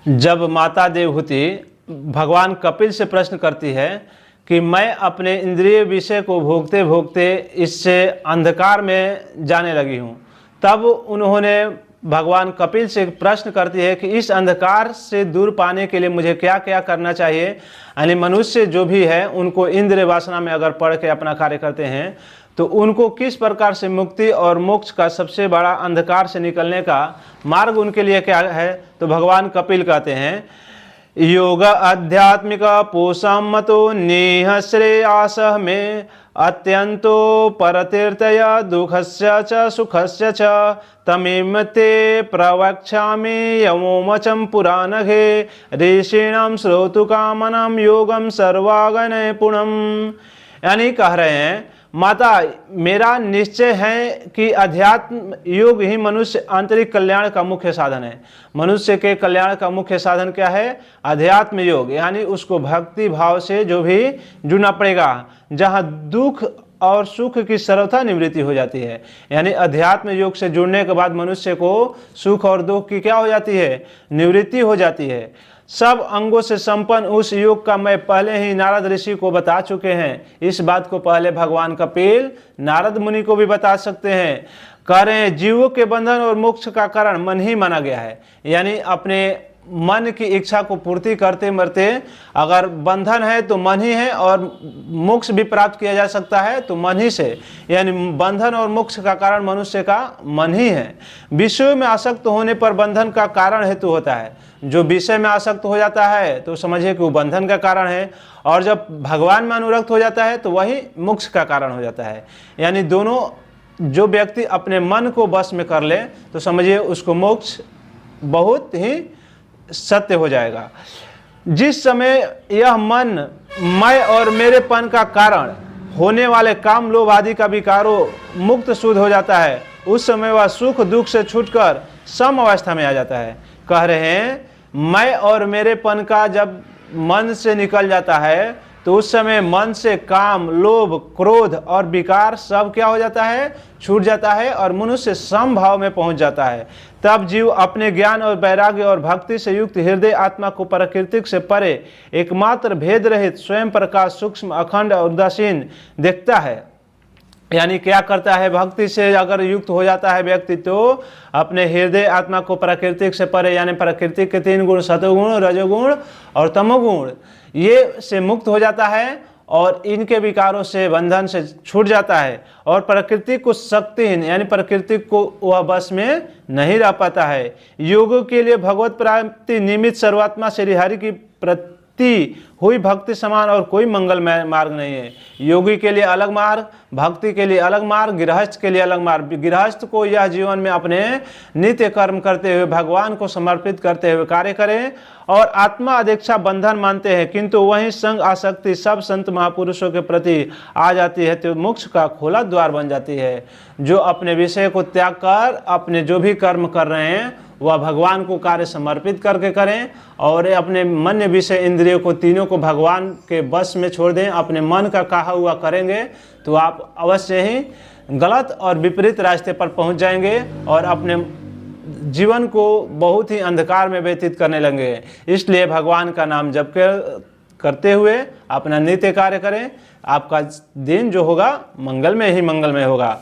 जब माता देवहूति भगवान कपिल से प्रश्न करती है कि मैं अपने इंद्रिय विषय को भोगते भोगते इससे अंधकार में जाने लगी हूँ, तब उन्होंने भगवान कपिल से प्रश्न करती है कि इस अंधकार से दूर पाने के लिए मुझे क्या क्या करना चाहिए। यानी मनुष्य जो भी है उनको इंद्रिय वासना में अगर पड़ के अपना कार्य करते हैं तो उनको किस प्रकार से मुक्ति और मोक्ष का सबसे बड़ा अंधकार से निकलने का मार्ग उनके लिए क्या है। तो भगवान कपिल कहते हैं, योग आध्यात्मिक पोषमतो नेह श्रेयास में अत्यंतो परतीर्थय दुखस्य च सुखस्य च तमेव ते प्रवक्ष्यामि यमोमचं पुराणघे ऋषीणां श्रोतुकामनां योगम सर्वागन पुणम। यानी कह रहे हैं, माता मेरा निश्चय है कि अध्यात्म योग ही मनुष्य आंतरिक कल्याण का मुख्य साधन है। मनुष्य के कल्याण का मुख्य साधन क्या है? अध्यात्म योग। यानी उसको भक्ति भाव से जो भी जुड़ना पड़ेगा, जहाँ दुख और सुख की सर्वथा निवृत्ति हो जाती है। यानी अध्यात्म योग से जुड़ने के बाद मनुष्य को सुख और दुख की क्या हो जाती है? निवृत्ति हो जाती है। सब अंगों से संपन्न उस योग का मैं पहले ही नारद ऋषि को बता चुके हैं। इस बात को पहले भगवान कपिल नारद मुनि को भी बता सकते हैं। कह रहे हैं, जीवों के बंधन और मोक्ष का कारण मन ही माना गया है। यानी अपने मन की इच्छा को पूर्ति करते मरते अगर बंधन है तो मन ही है, और मोक्ष भी प्राप्त किया जा सकता है तो मन ही से। यानी बंधन और मोक्ष का कारण मनुष्य का मन ही है। विषय में आसक्त होने पर बंधन का कारण हेतु होता है। जो विषय में आसक्त हो जाता है तो समझिए कि वो बंधन का कारण है, और जब भगवान में अनुरक्त हो जाता है तो वही मोक्ष का कारण हो जाता है। यानी दोनों, जो व्यक्ति अपने मन को बस में कर ले तो समझिए उसको मोक्ष बहुत ही सत्य हो जाएगा। जिस समय यह मन मैं और मेरेपन का कारण होने वाले काम लोभ आदि का विकारों मुक्त शुद्ध हो जाता है, उस समय वह सुख दुख से छूटकर सम अवस्था में आ जाता है। कह रहे हैं, मैं और मेरेपन का जब मन से निकल जाता है तो उस समय मन से काम लोभ क्रोध और विकार सब क्या हो जाता है? छूट जाता है, और मनुष्य सम भाव में पहुंच जाता है। तब जीव अपने ज्ञान और वैराग्य और भक्ति से युक्त हृदय आत्मा को प्राकृतिक से परे एकमात्र भेद रहित स्वयं प्रकाश सूक्ष्म अखंड और उदासीन देखता है। यानी क्या करता है? भक्ति से अगर युक्त हो जाता है व्यक्ति तो अपने हृदय आत्मा को प्राकृतिक से परे, यानी प्राकृतिक के 3 गुण सतोगुण रजोगुण और तमोगुण, ये से मुक्त हो जाता है और इनके विकारों से बंधन से छूट जाता है, और प्रकृति को शक्तिहीन यानी प्रकृति को वह बस में नहीं रह पाता है। योग के लिए भगवत प्राप्ति निमित्त सर्वात्मा श्री हरि की प्रति हुई भक्ति समान और कोई मंगल मार्ग नहीं है। योगी के लिए अलग मार्ग, भक्ति के लिए अलग मार्ग, गृहस्थ के लिए अलग मार्ग। गृहस्थ को यह जीवन में अपने नित्य कर्म करते हुए भगवान को समर्पित करते हुए कार्य करें और आत्मा अध्यक्षा बंधन मानते हैं, किंतु वहीं संग आसक्ति सब संत महापुरुषों के प्रति आ जाती है तो मोक्ष का खोला द्वार बन जाती है। जो अपने विषय को त्याग कर अपने जो भी कर्म कर रहे हैं वह भगवान को कार्य समर्पित करके करें, और अपने मन विषय इंद्रियों को तीनों को भगवान के बस में छोड़ दें। अपने मन का कहा हुआ करेंगे तो आप अवश्य ही गलत और विपरीत रास्ते पर पहुंच जाएंगे और अपने जीवन को बहुत ही अंधकार में व्यतीत करने लगेंगे। इसलिए भगवान का नाम जप करते हुए अपना नित्य कार्य करें। आपका दिन जो होगा मंगलमय ही मंगलमय होगा।